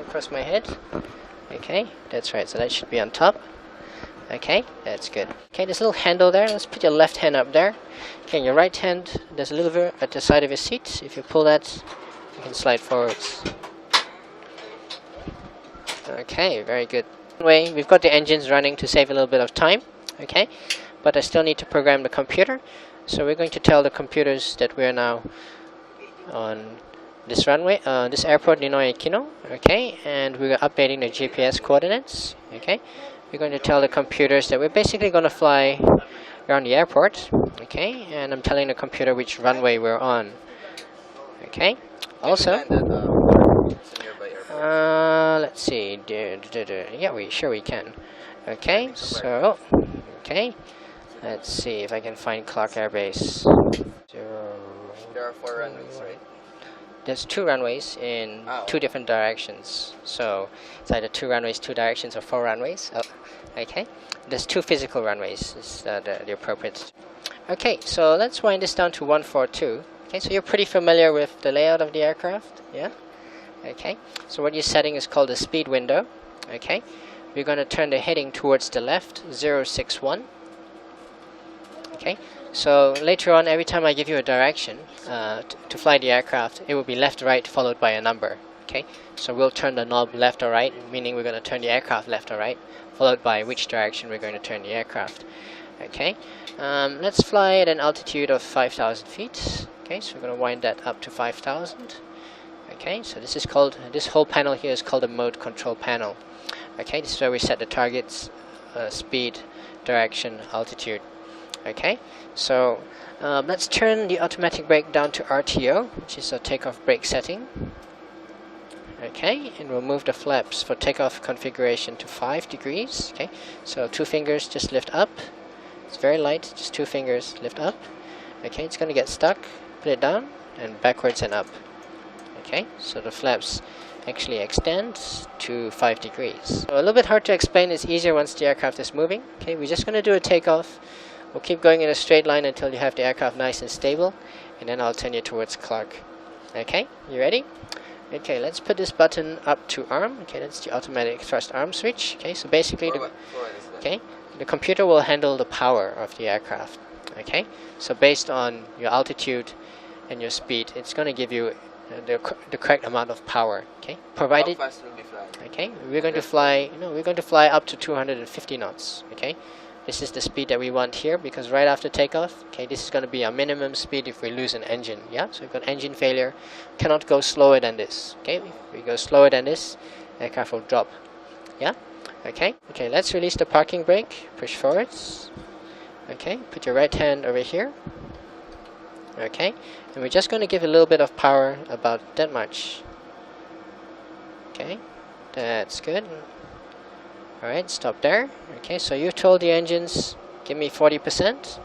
across my head. Okay, that's right, so that should be on top. Okay, that's good. Okay, there's a little handle there. Let's put your left hand up there. Okay, your right hand, there's a lever at the side of your seat. If you pull that, you can slide forwards. Okay, very good. Anyway, we've got the engines running to save a little bit of time. Okay, but I still need to program the computer. So we're going to tell the computers that we're now on this runway, this airport, Ninoy Aquino. Okay, and we're updating the GPS coordinates. Okay. We're going to tell the computers that we're basically going to fly around the airport, okay, and I'm telling the computer which runway we're on, okay. Also, let's see, yeah, we can, okay. So, okay, let's see if I can find Clark Air Base. There are 4 runways, right? There's 2 runways in 2 different directions. So it's either 2 runways, 2 directions, or 4 runways. Oh, okay. There's 2 physical runways. Is the appropriate. Okay, so let's wind this down to 142. Okay, so you're pretty familiar with the layout of the aircraft, yeah? Okay, so what you're setting is called the speed window. Okay, we're going to turn the heading towards the left, 061. Okay. So later on, every time I give you a direction to fly the aircraft, it will be left, right, followed by a number. Okay, so we'll turn the knob left or right, meaning we're going to turn the aircraft left or right, followed by which direction we're going to turn the aircraft. Okay, let's fly at an altitude of 5,000 feet. Okay, so we're going to wind that up to 5,000. Okay, so this is called, this whole panel here is called the mode control panel. Okay, this is where we set the targets, speed, direction, altitude. Okay, so let's turn the automatic brake down to RTO, which is a takeoff brake setting. Okay, and we'll move the flaps for takeoff configuration to 5 degrees. Okay, so 2 fingers just lift up. It's very light, just 2 fingers lift up. Okay, it's going to get stuck. Put it down and backwards and up. Okay, so the flaps actually extend to 5 degrees. So a little bit hard to explain. It's easier once the aircraft is moving. Okay, we're just going to do a takeoff. We'll keep going in a straight line until you have the aircraft nice and stable, and then I'll turn you towards Clark. Okay, you ready? Okay, let's put this button up to arm. Okay, that's the automatic thrust arm switch. Okay, so basically, the computer will handle the power of the aircraft. Okay, so based on your altitude and your speed, it's going to give you the correct amount of power. Okay, provided. How fast will we fly? Okay, we're going to fly. We're going to fly up to 250 knots. Okay. This is the speed that we want here, because right after takeoff, okay, this is going to be our minimum speed if we lose an engine, yeah? So we've got engine failure, cannot go slower than this, okay? If we go slower than this, aircraft will drop, yeah? Okay, let's release the parking brake, push forwards, okay, put your right hand over here, okay, and we're just going to give a little bit of power, about that much, okay, that's good. Alright, stop there. Okay, so you told the engines, give me 40%.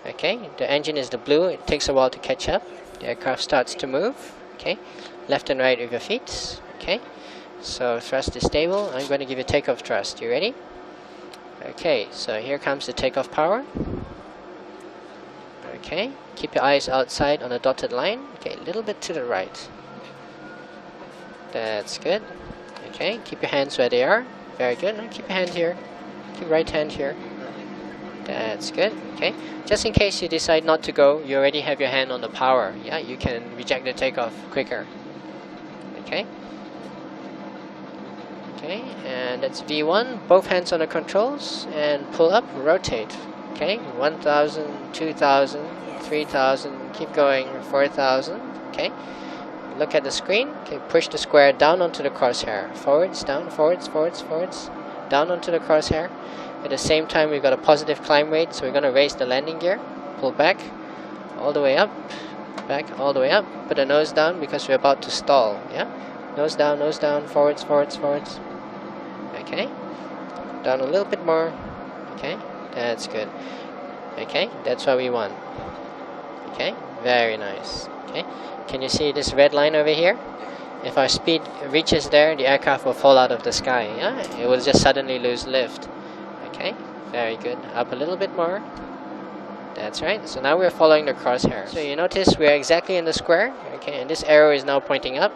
Okay, the engine is the blue, it takes a while to catch up. The aircraft starts to move. Okay, left and right with your feet. Okay, so thrust is stable. I'm going to give you takeoff thrust. You ready? Okay, so here comes the takeoff power. Okay, keep your eyes outside on the dotted line. Okay, a little bit to the right. That's good. Okay, keep your hands where they are. Very good. Now keep your hand here. Keep right hand here. That's good. Okay. Just in case you decide not to go, you already have your hand on the power. Yeah, you can reject the takeoff quicker. Okay. Okay, and that's V1. Both hands on the controls and pull up, rotate. Okay, 1,000, 2,000, 3,000. Keep going. 4,000. Okay. Look at the screen. Okay, push the square down onto the crosshair. Forwards, down, forwards, forwards, forwards. Down onto the crosshair. At the same time, we've got a positive climb rate, so we're going to raise the landing gear. Pull back, all the way up, back, all the way up. Put the nose down because we're about to stall. Yeah, nose down, forwards, forwards, forwards. Okay, down a little bit more. Okay, that's good. Okay, that's what we want. Okay, very nice. Okay. Can you see this red line over here? If our speed reaches there, the aircraft will fall out of the sky. Yeah, it will just suddenly lose lift. Okay, very good. Up a little bit more. That's right. So now we're following the crosshair. So you notice we're exactly in the square. Okay, and this arrow is now pointing up.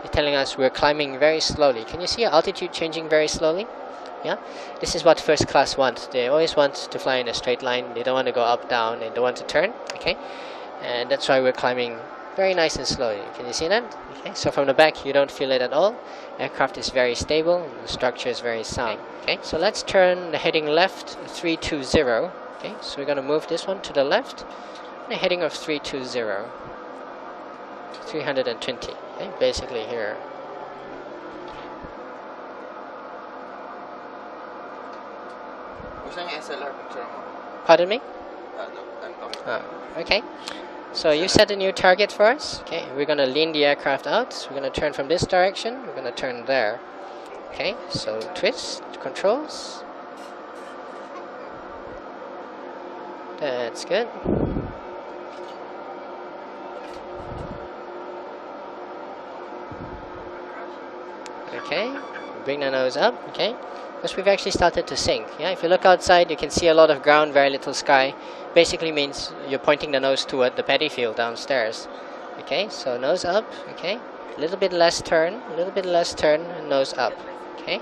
It's telling us we're climbing very slowly. Can you see our altitude changing very slowly? Yeah, this is what first class want. They always want to fly in a straight line. They don't want to go up, down. They don't want to turn. Okay, and that's why we're climbing very nice and slowly. Can you see that? Okay, so from the back you don't feel it at all. Aircraft is very stable. The structure is very sound. Okay, so let's turn the heading left 320. Okay, so we're going to move this one to the left. The heading of 320. 320. Okay, basically here. Gusto niya SLR picture mo? Pardon me? No, I'm coming. Okay. So you set a new target for us. Okay, we're going to lean the aircraft out. We're going to turn from this direction. We're going to turn there. Okay, so twist, controls. That's good. Okay, bring the nose up. Okay, because we've actually started to sink. Yeah, if you look outside, you can see a lot of ground, very little sky. Basically means you're pointing the nose toward the paddy field downstairs. Okay, so nose up. Okay, a little bit less turn, and nose up. Okay,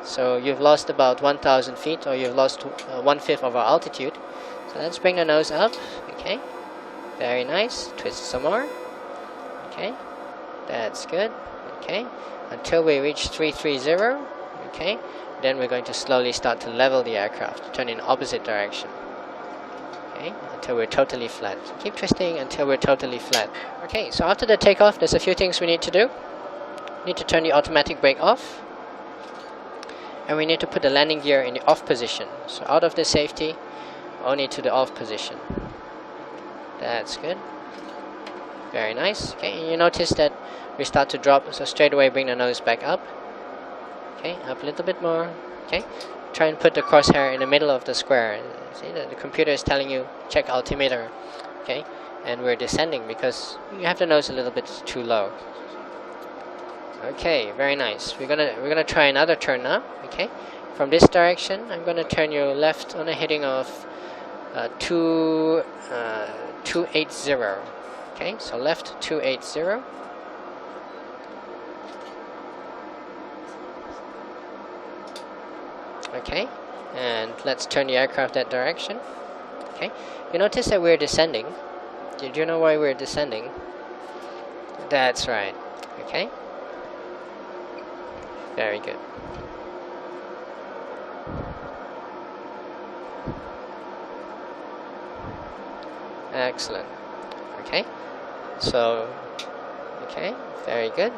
so you've lost about 1,000 feet, or you've lost 1/5 of our altitude. So let's bring the nose up. Okay, very nice. Twist some more. Okay, that's good. Okay, until we reach 330. Okay, then we're going to slowly start to level the aircraft, turn in opposite direction. Okay, until we're totally flat. Keep twisting until we're totally flat. Okay, so after the takeoff, there's a few things we need to do. We need to turn the automatic brake off, and we need to put the landing gear in the off position. So out of the safety, only to the off position. That's good. Very nice. Okay, and you notice that we start to drop, so straight away bring the nose back up. Okay, up a little bit more. Okay, try and put the crosshair in the middle of the square. See that the computer is telling you check altimeter. Okay, and we're descending because you have the nose a little bit too low. Okay, very nice. We're gonna try another turn now. Okay, from this direction, I'm gonna turn you left on a heading of 280. Okay, so left 280. Okay, and let's turn the aircraft that direction. Okay, you notice that we're descending. Did you know why we're descending? That's right. Okay, very good. Excellent. Okay, so okay, very good.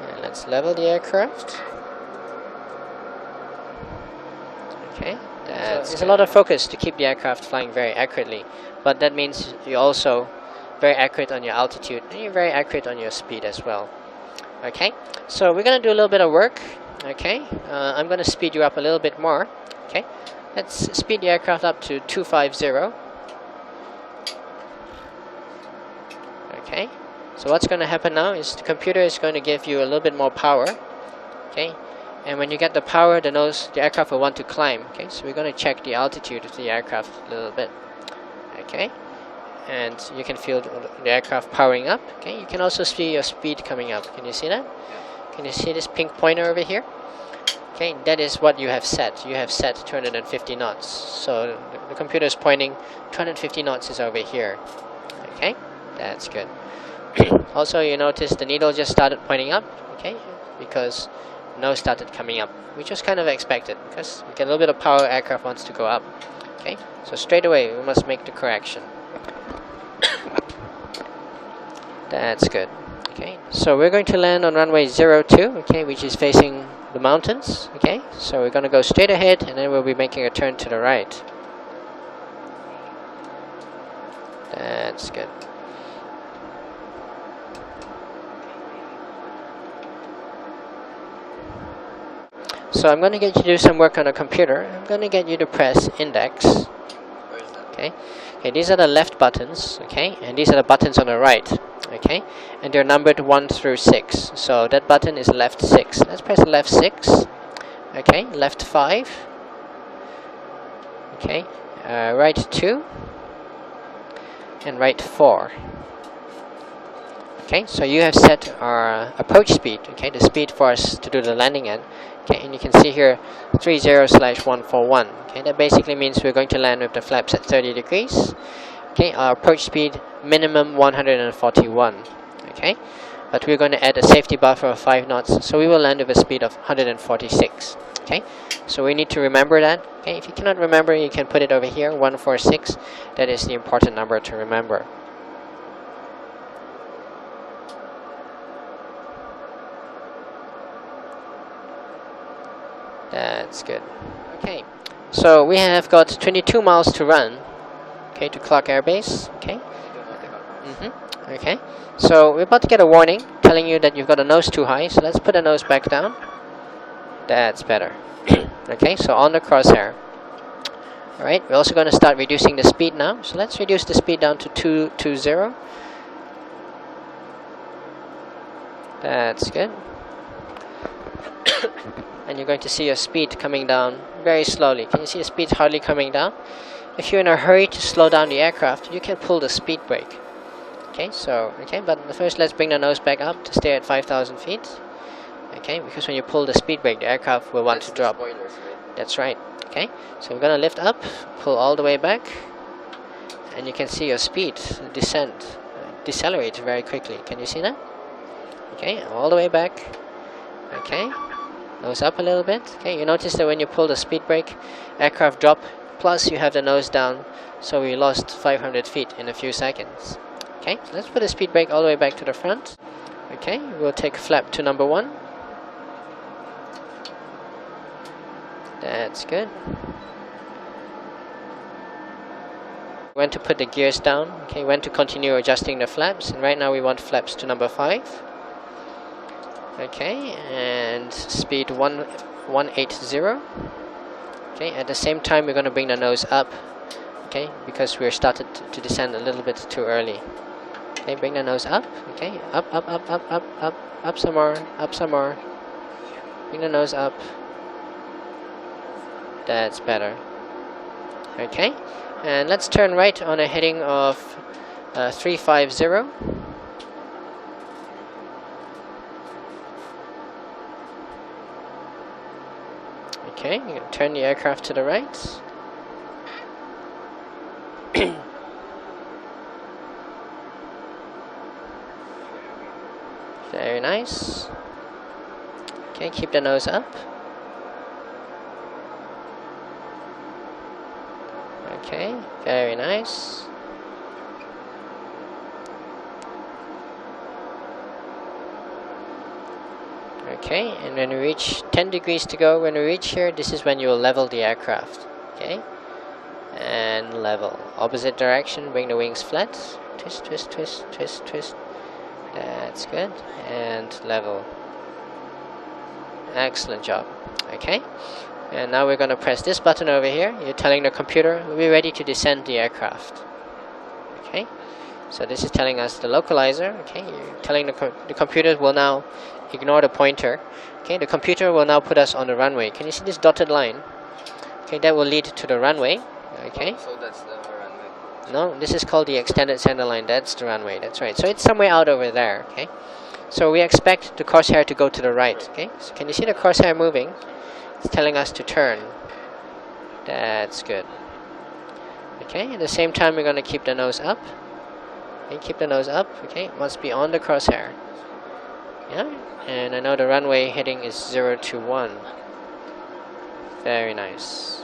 And let's level the aircraft. Okay, there's a lot of focus to keep the aircraft flying very accurately, but that means you're also very accurate on your altitude and you're very accurate on your speed as well. Okay, so we're going to do a little bit of work. Okay, I'm going to speed you up a little bit more. Okay, let's speed the aircraft up to 250. Okay, so what's going to happen now is the computer is going to give you a little bit more power. Okay, and when you get the power, the aircraft will want to climb. Okay, so we're going to check the altitude of the aircraft a little bit. Okay, and you can feel the aircraft powering up. Okay, you can also see your speed coming up. Can you see that? Can you see this pink pointer over here? Okay, that is what you have set. You have set 250 knots. So the computer is pointing 250 knots is over here. Okay, that's good. Also, you notice the needle just started pointing up. Okay, because nose started coming up, which was kind of expected because you get a little bit of power, aircraft wants to go up. Okay, so straight away we must make the correction. That's good. Okay, so we're going to land on runway 02, okay, which is facing the mountains. Okay, so we're going to go straight ahead and then we'll be making a turn to the right. That's good. So I'm going to get you to do some work on a computer. I'm going to get you to press index. Where is that? Okay, these are the left buttons, okay, and these are the buttons on the right. okay, and they're numbered 1 through 6. So that button is left 6. Let's press left 6. Okay, left 5. Okay, right 2 and right 4. Okay, so you have set our approach speed, okay, the speed for us to do the landing at. Okay, and you can see here 30/141. Okay, that basically means we're going to land with the flaps at 30 degrees. Okay, our approach speed minimum 141. Okay, but we're going to add a safety buffer of 5 knots, so we will land with a speed of 146. Okay, so we need to remember that. Okay, if you cannot remember, you can put it over here, 146. That is the important number to remember. That's good. Okay, so we have got 22 miles to run. Okay, to Clark Air Base. Okay. Okay. So we're about to get a warning telling you that you've got a nose too high. So let's put the nose back down. That's better. Okay. So on the crosshair. All right. We're also going to start reducing the speed now. So let's reduce the speed down to 220. That's good. And you're going to see your speed coming down very slowly. Can you see the speed hardly coming down? If you're in a hurry to slow down the aircraft, you can pull the speed brake. Okay, but first let's bring the nose back up to stay at 5,000 feet. Okay, because when you pull the speed brake, the aircraft will want to drop. Spoilers, right? That's right. Okay, so we're gonna lift up, pull all the way back, and you can see your speed decelerate very quickly. Can you see that? Okay, all the way back. Okay. Nose up a little bit. Okay, you notice that when you pull the speed brake, aircraft drop, plus you have the nose down, so we lost 500 feet in a few seconds. Okay, so let's put the speed brake all the way back to the front. Okay, we'll take flap to number 1. That's good. When to put the gears down. Okay, when to continue adjusting the flaps, and right now we want flaps to number 5. Okay, and speed 180. Okay, at the same time we're going to bring the nose up. Okay, because we're started to descend a little bit too early. Okay, bring the nose up. Okay, up some more. Bring the nose up. That's better. Okay, and let's turn right on a heading of 350. Okay, you can turn the aircraft to the right. Very nice. Okay, keep the nose up. Okay, very nice. Okay, and when we reach 10 degrees to go, when we reach here, this is when you will level the aircraft. Okay, and level. Opposite direction, bring the wings flat. Twist, twist, twist, twist, twist. That's good. And level. Excellent job. Okay, and now we're going to press this button over here. You're telling the computer we're ready to descend the aircraft. Okay, so this is telling us the localizer. Okay, you're telling the computer will now ignore the pointer. Okay, the computer will now put us on the runway. Can you see this dotted line? Okay, that will lead to the runway. Okay. So that's the runway. No, this is called the extended center line. That's the runway. That's right. So it's somewhere out over there. Okay. So we expect the crosshair to go to the right. Okay. So can you see the crosshair moving? It's telling us to turn. That's good. Okay. At the same time, we're going to keep the nose up. Okay. Keep the nose up. Okay. It must be on the crosshair. Yeah. And I know the runway heading is 021. Very nice.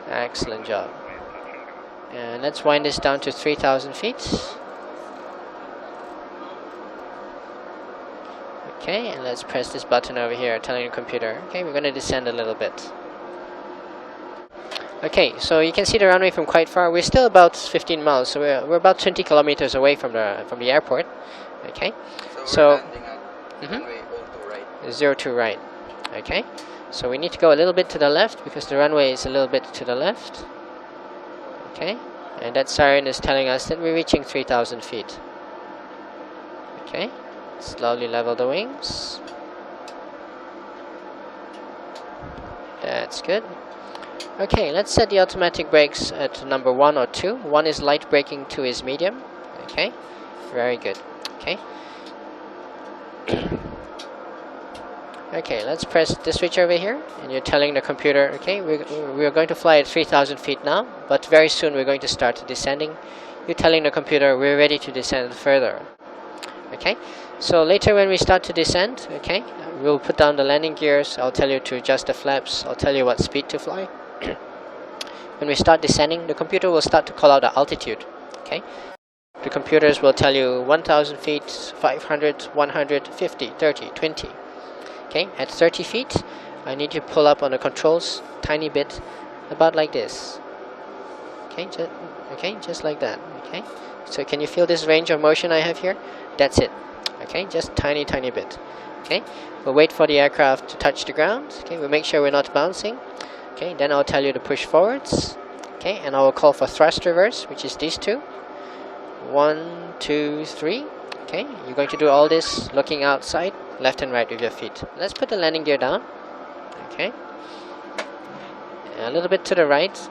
Excellent job. And let's wind this down to 3,000 feet. Okay, and let's press this button over here telling the computer, okay, we're going to descend a little bit. Okay, so you can see the runway from quite far. We're still about 15 miles, so we're about 20 kilometers away from the airport. Okay, So we're landing at runway 02 right. Okay, so we need to go a little bit to the left because the runway is a little bit to the left. Okay, and that siren is telling us that we're reaching 3,000 feet. Okay, slowly level the wings. That's good. Okay, let's set the automatic brakes at number 1 or 2. 1 is light braking, 2 is medium. Okay, very good. Okay. Okay, let's press the switch over here, and you're telling the computer, okay, we're going to fly at 3,000 feet now, but very soon we're going to start descending. You're telling the computer we're ready to descend further. Okay, so later when we start to descend, okay, we'll put down the landing gears. I'll tell you to adjust the flaps. I'll tell you what speed to fly. When we start descending, the computer will start to call out the altitude. Okay, the computers will tell you 1,000 feet, 500, 100, 50, 30, 20. Okay, at 30 feet, I need you to pull up on the controls tiny bit, about like this. Okay, just like that. Okay, so can you feel this range of motion I have here? That's it. Okay, just tiny bit. Okay, we'll wait for the aircraft to touch the ground. Okay, we'll make sure we're not bouncing. Okay, then I'll tell you to push forwards. Okay, and I will call for thrust reverse, which is these two. 1, 2, 3. Okay, you're going to do all this looking outside, left and right with your feet. Let's put the landing gear down. Okay, a little bit to the right.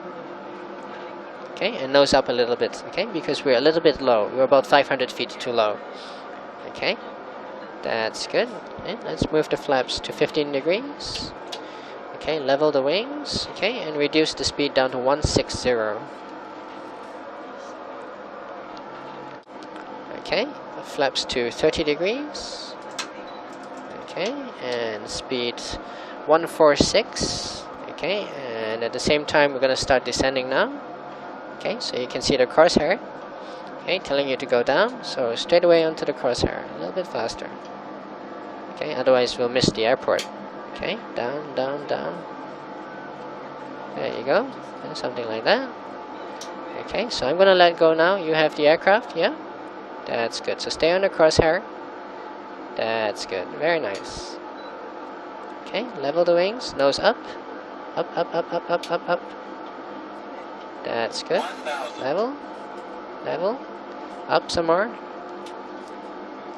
Okay, and nose up a little bit. Okay, because we're a little bit low. We're about 500 feet too low. Okay, that's good. Okay, let's move the flaps to 15 degrees. Okay, level the wings. Okay, and reduce the speed down to 160. Okay, flaps to 30 degrees. Okay, and speed 146. Okay, and at the same time we're going to start descending now. Okay, so you can see the crosshair. Okay, telling you to go down. So straight away onto the crosshair, a little bit faster. Okay, otherwise we'll miss the airport. Okay, down, down, down. There you go, and something like that. Okay, so I'm going to let go now. You have the aircraft, yeah? That's good. So stay on the crosshair. That's good. Very nice. Okay, level the wings. Nose up. Up, up, up, up, up, up, up. That's good. Level. Level. Up some more.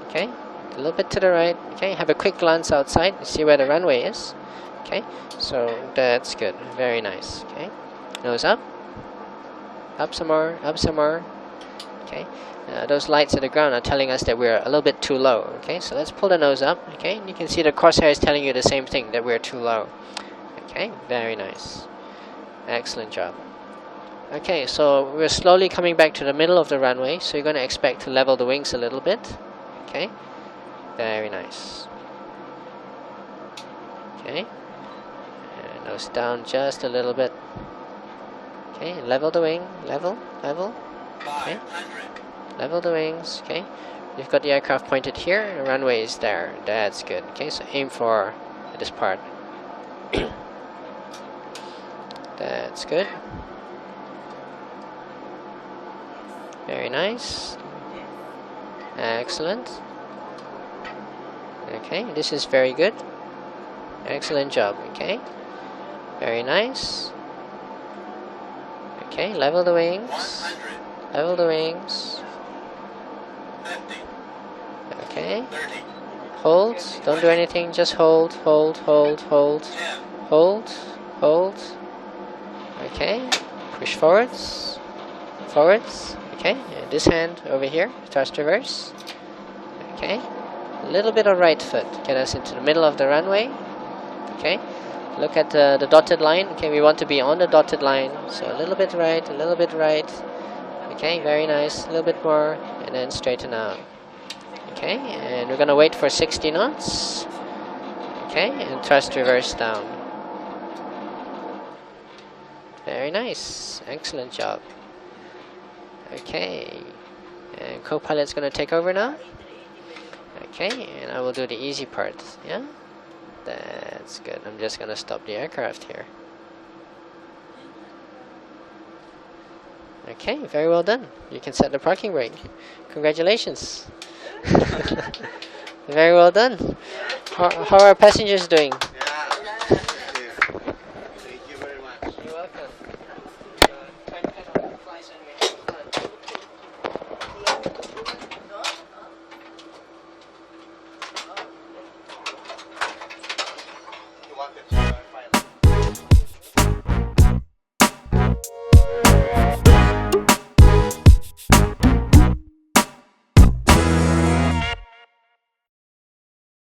Okay, a little bit to the right. Okay, have a quick glance outside and see where the runway is. Okay, so that's good. Very nice. Okay, nose up. Up some more. Up some more. Okay, those lights at the ground are telling us that we're a little bit too low. Okay, so let's pull the nose up. Okay, and you can see the crosshair is telling you the same thing, that we're too low. Okay, very nice. Excellent job. Okay, so we're slowly coming back to the middle of the runway, so you're going to expect to level the wings a little bit. Okay, very nice. Okay, and nose down just a little bit. Okay, level the wing, level. Okay, level the wings. Okay, you've got the aircraft pointed here, the runway is there. That's good. Okay, so aim for this part. That's good. Very nice. Excellent. Okay, this is very good. Excellent job. Okay, very nice. Okay, level the wings. Level the wings. Okay. Hold. Don't do anything. Just hold, hold, hold, hold. Hold, hold. Okay. Push forwards. Forwards. Okay. And this hand over here. Thrust reverse. Okay. A little bit of right foot. Get us into the middle of the runway. Okay. Look at the dotted line. Okay, we want to be on the dotted line. So a little bit right, a little bit right. Okay, very nice. A little bit more, and then straighten out. Okay, and we're gonna wait for 60 knots. Okay, and thrust reverse down. Very nice. Excellent job. Okay, and co-pilot's gonna take over now. Okay, and I will do the easy part. Yeah, that's good. I'm just gonna stop the aircraft here. Okay, very well done. You can set the parking brake. Congratulations. Very well done. How are passengers doing?